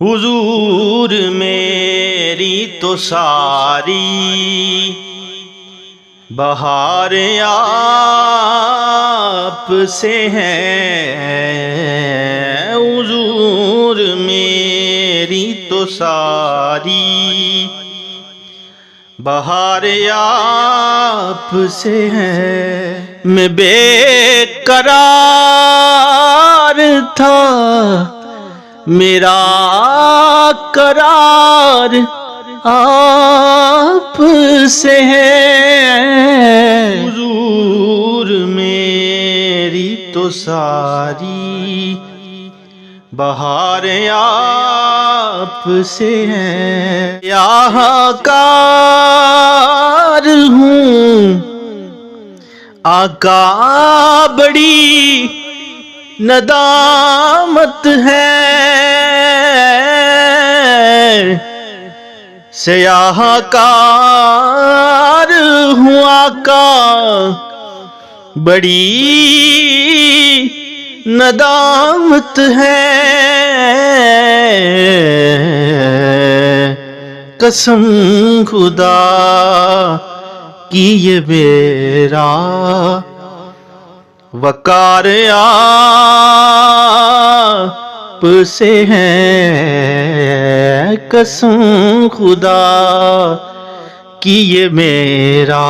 حضور میری تو ساری بہار آپ سے ہے، حضور میری تو ساری بہار آپ سے ہے۔ میں بے قرار تھا، میرا قرار آپ سے ہے، حضور میری تو ساری بہار آپ سے ہے۔ یہاں کار ہوں آقا بڑی ندامت ہے، سیاہ کار ہوں آقا بڑی ندامت ہے، قسم خدا کی یہ میرا وقار آپ سے ہے، قسم خدا کی یہ میرا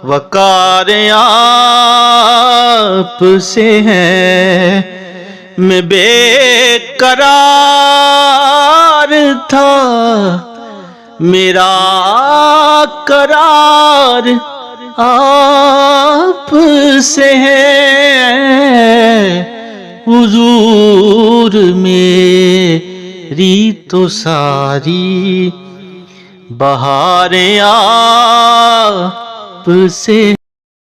وقار آپ سے ہے۔ میں بے قرار تھا، میرا قرار آپ سے ہے، حضور میری تو ساری بہار آپ سے